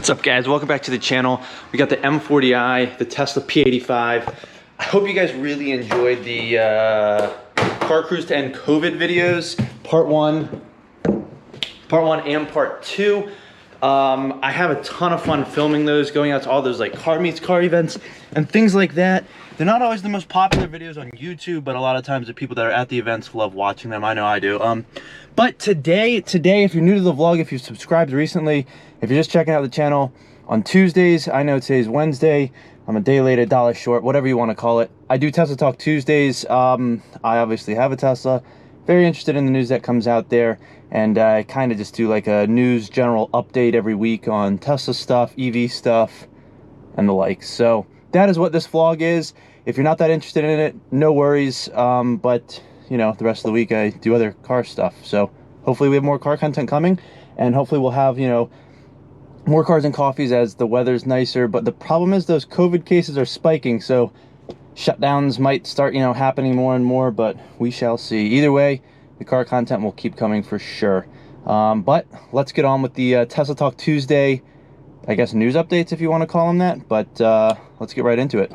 What's up, guys? Welcome back to the channel. We got the M40i, the Tesla P85. I hope you guys really enjoyed the car cruise to end COVID videos, part one and part two. I have a ton of fun filming those, going out to all those like car meets car events and things like that. They're not always the most popular videos on YouTube, but a lot of times the people that are at the events love watching them. I know I do. But today, if you're new to the vlog, if you've subscribed recently, if you're just checking out the channel on Tuesdays, I know today's Wednesday, I'm a day late, a dollar short, whatever you want to call it. I do Tesla Talk Tuesdays. I obviously have a Tesla. Very interested in the news that comes out there, and I kind of just do like a news general update every week on Tesla stuff, EV stuff, and the like. So that is what this vlog is. If you're not that interested in it, no worries. But you know, the rest of the week I do other car stuff. So hopefully we have more car content coming, and hopefully we'll have, you know, more cars and coffees as the weather's nicer. But the problem is those COVID cases are spiking, so shutdowns might start, you know, happening more and more, but we shall see. Either way, the car content will keep coming for sure. But let's get on with the Tesla Talk Tuesday, I guess, news updates, if you want to call them that. But let's get right into it.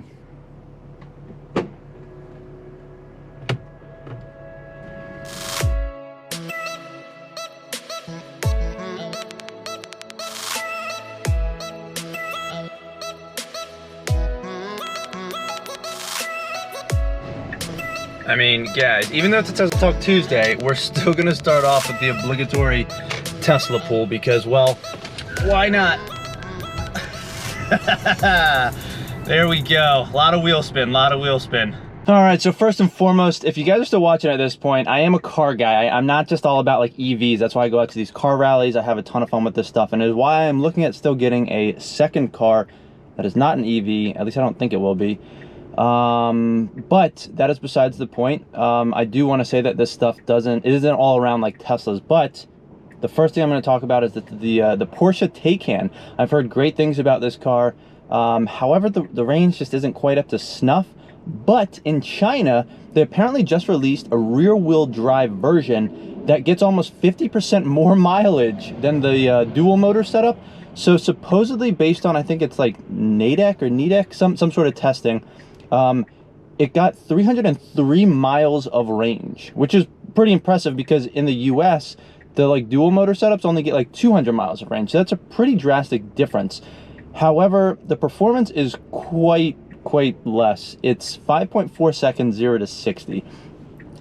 I mean, guys, even though it's a Tesla Talk Tuesday, we're still gonna start off with the obligatory Tesla pool because, well, why not? There we go. A lot of wheel spin, All right, so first and foremost, if you guys are still watching at this point, I am a car guy. I'm not just all about like EVs. That's why I go out to these car rallies. I have a ton of fun with this stuff, and it is why I'm looking at still getting a second car that is not an EV. At least I don't think it will be. But that is besides the point. I do want to say that this stuff isn't all around like Teslas, but the first thing I'm going to talk about is the Porsche Taycan. I've heard great things about this car. However, the range just isn't quite up to snuff. But in China, they apparently just released a rear-wheel drive version that gets almost 50% more mileage than the dual motor setup. So supposedly, based on, I think it's like NADEC, some sort of testing, it got 303 miles of range, which is pretty impressive because in the US, the like dual motor setups only get like 200 miles of range. So that's a pretty drastic difference. However, the performance is quite less. It's 5.4 seconds 0 to 60.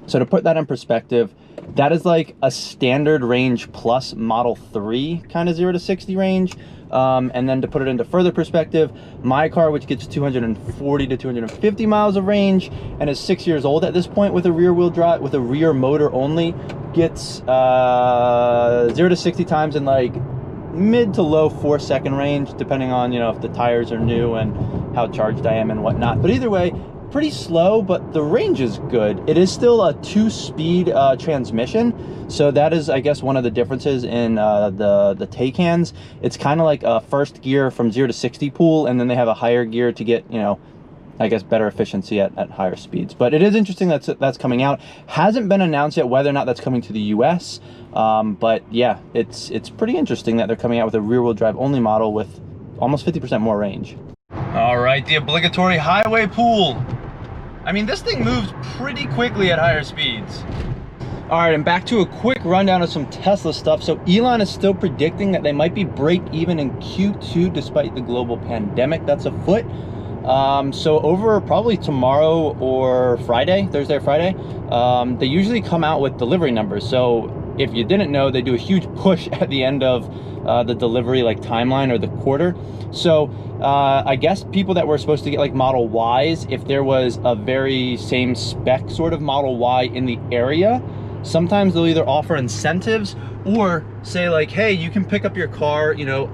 So to put that in perspective, that is like a standard range plus Model 3 kind of 0 to 60 range. And then to put it into further perspective, my car, which gets 240 to 250 miles of range and is 6 years old at this point with a rear-wheel drive, with a rear motor only, gets 0 to 60 times in like mid to low 4-second range, depending on, you know, if the tires are new and how charged I am and whatnot. But either way, pretty slow, but the range is good. It is still a 2-speed transmission, so that is, I guess, one of the differences in the Taycans. It's kind of like a first gear from 0 to 60 pool, and then they have a higher gear to get, you know, I guess, better efficiency at higher speeds. But it is interesting that's coming out. Hasn't been announced yet whether or not that's coming to the US, but yeah, it's pretty interesting that they're coming out with a rear-wheel drive only model with almost 50% more range. All right, the obligatory highway pool. I mean, this thing moves pretty quickly at higher speeds. All right, and back to a quick rundown of some Tesla stuff. So Elon is still predicting that they might be break even in Q2 despite the global pandemic that's afoot. So over probably tomorrow or Friday, Thursday or Friday, they usually come out with delivery numbers. So if you didn't know, they do a huge push at the end of the delivery like timeline or the quarter. So I guess people that were supposed to get like Model Ys, if there was a very same spec sort of Model Y in the area, sometimes they'll either offer incentives or say like, hey, you can pick up your car, you know,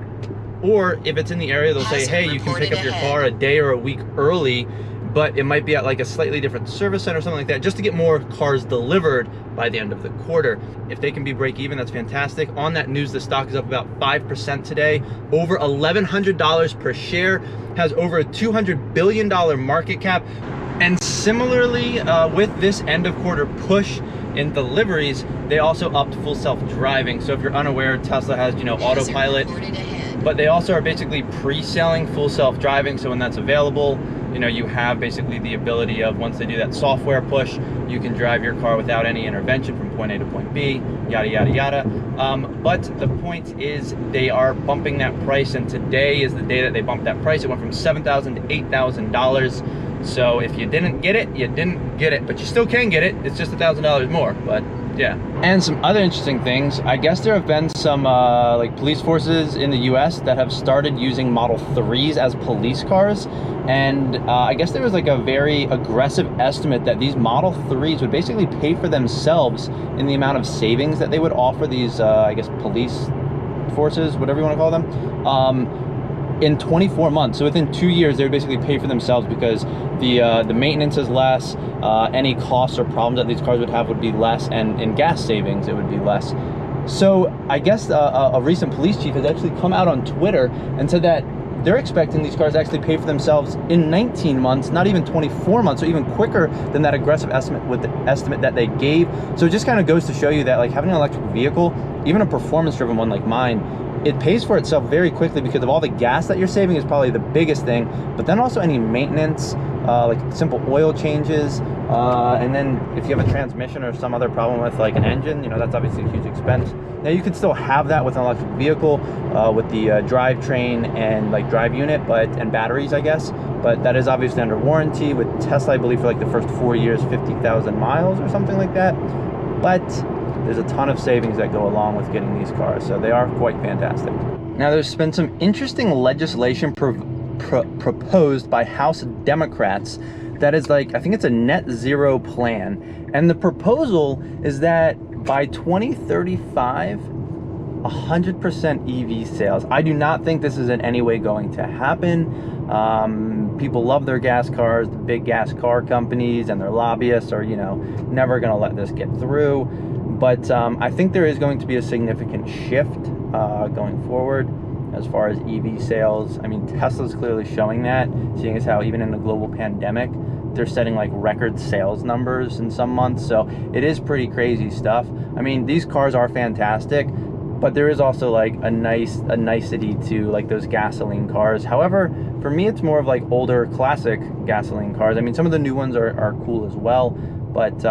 or if it's in the area, they'll say, hey, you can pick up your car a day or a week early, but it might be at like a slightly different service center or something like that, just to get more cars delivered by the end of the quarter. If they can be break even, that's fantastic. On that news, the stock is up about 5% today, over $1,100 per share, has over a $200 billion market cap. And similarly, with this end of quarter push in deliveries, they also upped full self-driving. So if you're unaware, Tesla has, you know, autopilot. but they also are basically pre-selling full self-driving. So when that's available, you know, you have basically the ability of, once they do that software push, you can drive your car without any intervention from point A to point B, yada, yada, yada. But the point is, they are bumping that price, and today is the day that they bumped that price. It went from $7,000 to $8,000. So if you didn't get it, you didn't get it, but you still can get it. It's just $1,000 more, but yeah. And some other interesting things, I guess there have been some like police forces in the US that have started using Model 3s as police cars. And I guess there was like a very aggressive estimate that these Model 3s would basically pay for themselves in the amount of savings that they would offer these, I guess, police forces, whatever you want to call them, in 24 months. So within 2 years, they would basically pay for themselves, because the maintenance is less, any costs or problems that these cars would have would be less, and in gas savings, it would be less. So I guess a recent police chief has actually come out on Twitter and said that they're expecting these cars to actually pay for themselves in 19 months, not even 24 months, so even quicker than that aggressive estimate with the estimate that they gave. So it just kind of goes to show you that, like, having an electric vehicle, even a performance-driven one like mine, it pays for itself very quickly, because of all the gas that you're saving is probably the biggest thing, but then also any maintenance, like simple oil changes, and then if you have a transmission or some other problem with like an engine, you know, that's obviously a huge expense. Now you could still have that with an electric vehicle, with the drivetrain and like drive unit, and batteries, I guess, but that is obviously under warranty with Tesla, I believe, for like the first 4 years, 50,000 miles or something like that. But there's a ton of savings that go along with getting these cars, so they are quite fantastic. Now, there's been some interesting legislation proposed by House Democrats that is like, I think it's a net zero plan, and the proposal is that by 2035, 100% EV sales. I do not think this is in any way going to happen. People love their gas cars. The big gas car companies and their lobbyists are, you know, never going to let this get through. But I think there is going to be a significant shift going forward as far as EV sales. I mean, Tesla's clearly showing that, seeing as how even in a global pandemic, they're setting like record sales numbers in some months. So it is pretty crazy stuff. I mean, these cars are fantastic, but there is also like a nicety to like those gasoline cars. However, for me, it's more of like older classic gasoline cars. I mean, some of the new ones are cool as well, but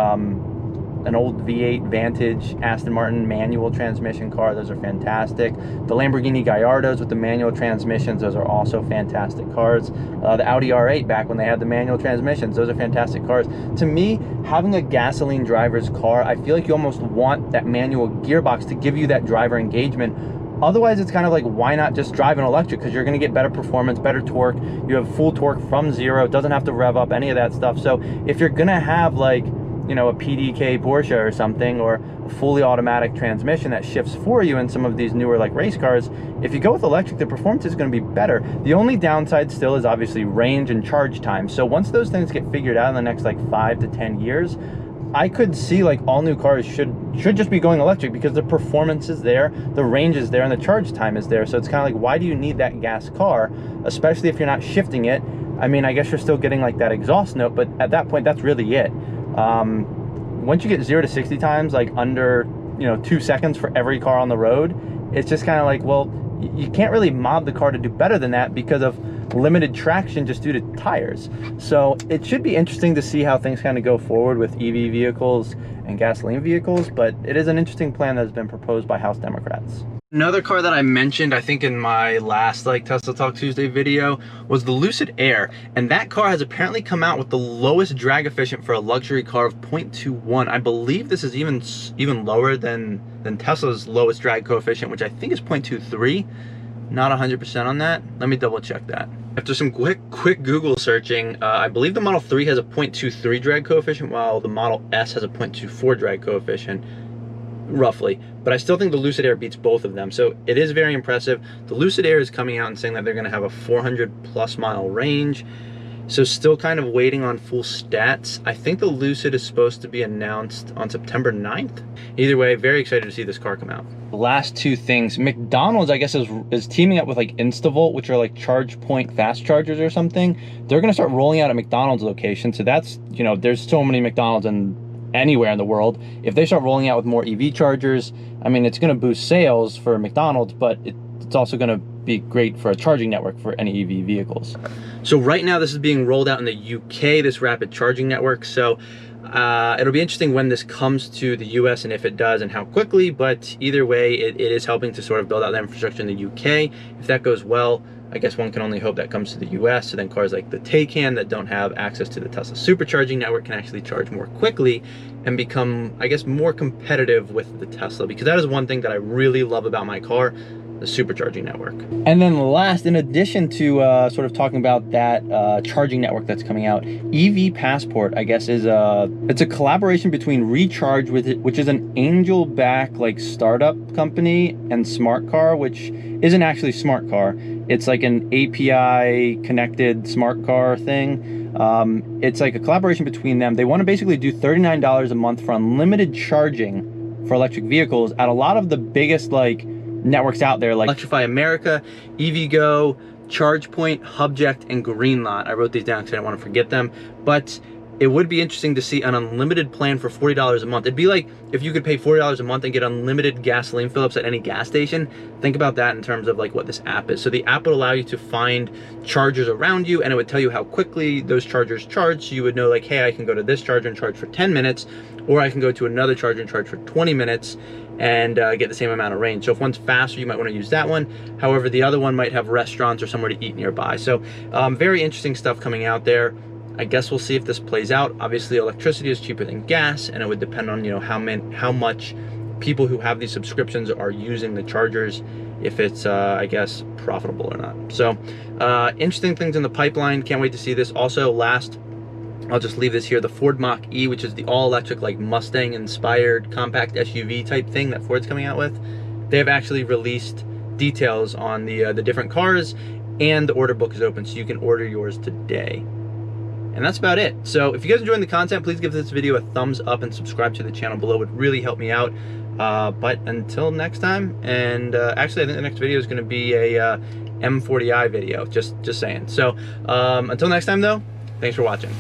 an old V8 Vantage Aston Martin manual transmission car, those are fantastic. The Lamborghini Gallardos with the manual transmissions, those are also fantastic cars. The Audi R8 back when they had the manual transmissions, those are fantastic cars. To me, having a gasoline driver's car, I feel like you almost want that manual gearbox to give you that driver engagement. Otherwise, it's kind of like, why not just drive an electric? Because you're going to get better performance, better torque. You have full torque from zero. It doesn't have to rev up, any of that stuff. So if you're going to have like, you know, a PDK Porsche or something, or a fully automatic transmission that shifts for you in some of these newer like race cars, if you go with electric, the performance is going to be better. The only downside still is obviously range and charge time. So once those things get figured out in the next like 5 to 10 years, I could see like all new cars should just be going electric, because the performance is there, the range is there, and the charge time is there. So it's kind of like, why do you need that gas car, especially if you're not shifting it? I mean, I guess you're still getting like that exhaust note, but at that point, that's really it. Once you get 0 to 60 times, like under, you know, 2 seconds for every car on the road, it's just kind of like, well, you can't really mod the car to do better than that because of limited traction just due to tires. So it should be interesting to see how things kind of go forward with EV vehicles and gasoline vehicles, but it is an interesting plan that has been proposed by House Democrats. Another car that I mentioned, I think in my last like Tesla Talk Tuesday video, was the Lucid Air, and that car has apparently come out with the lowest drag efficient for a luxury car of 0.21. I believe this is even lower than Tesla's lowest drag coefficient, which I think is 0.23. Not 100% on that. Let me double check that. After some quick Google searching, I believe the Model 3 has a 0.23 drag coefficient, while the Model S has a 0.24 drag coefficient, roughly. But I still think the Lucid Air beats both of them, so it is very impressive. The Lucid Air is coming out and saying that they're going to have a 400+ mile range, so still kind of waiting on full stats. I think the Lucid is supposed to be announced on September 9th. Either way, very excited to see this car come out. Last two things. McDonald's, I guess, is teaming up with like Instavolt, which are like charge point fast chargers or something. They're going to start rolling out at McDonald's locations. So that's, you know, there's so many McDonald's anywhere in the world. If they start rolling out with more EV chargers, I mean, it's going to boost sales for McDonald's, but it's also going to be great for a charging network for any EV vehicles. So right now this is being rolled out in the UK, this rapid charging network. So it'll be interesting when this comes to the US and if it does and how quickly, but either way, it is helping to sort of build out that infrastructure in the UK. If that goes well, I guess one can only hope that comes to the US, so then cars like the Taycan that don't have access to the Tesla supercharging network can actually charge more quickly and become, I guess, more competitive with the Tesla, because that is one thing that I really love about my car, the supercharging network. And then last, in addition to sort of talking about that charging network that's coming out, EV Passport, I guess, is it's a collaboration between Recharge, which is an angel-backed like startup company, and Smart Car, which isn't actually Smart Car. It's like an API connected smart car thing. It's like a collaboration between them. They want to basically do $39 a month for unlimited charging for electric vehicles at a lot of the biggest like networks out there, like Electrify America, EVgo, ChargePoint, Hubject, and Greenlot. I wrote these down because I didn't want to forget them, but it would be interesting to see an unlimited plan for $40 a month. It'd be like if you could pay $40 a month and get unlimited gasoline fill-ups at any gas station. Think about that in terms of like what this app is. So the app would allow you to find chargers around you, and it would tell you how quickly those chargers charge. So you would know like, hey, I can go to this charger and charge for 10 minutes, or I can go to another charger and charge for 20 minutes and get the same amount of range. So if one's faster, you might want to use that one. However, the other one might have restaurants or somewhere to eat nearby. So very interesting stuff coming out there. I guess we'll see if this plays out. Obviously, electricity is cheaper than gas, and it would depend on, you know, how much people who have these subscriptions are using the chargers, if it's I guess profitable or not. So interesting things in the pipeline. Can't wait to see this. Also, last, I'll just leave this here, the Ford Mach-E, which is the all-electric like Mustang inspired compact SUV type thing that Ford's coming out with. They have actually released details on the different cars, and the order book is open, so you can order yours today. And that's about it. So if you guys are enjoying the content, please give this video a thumbs up and subscribe to the channel below. It would really help me out. But until next time, and actually I think the next video is going to be a M40i video, just saying. So until next time though, thanks for watching.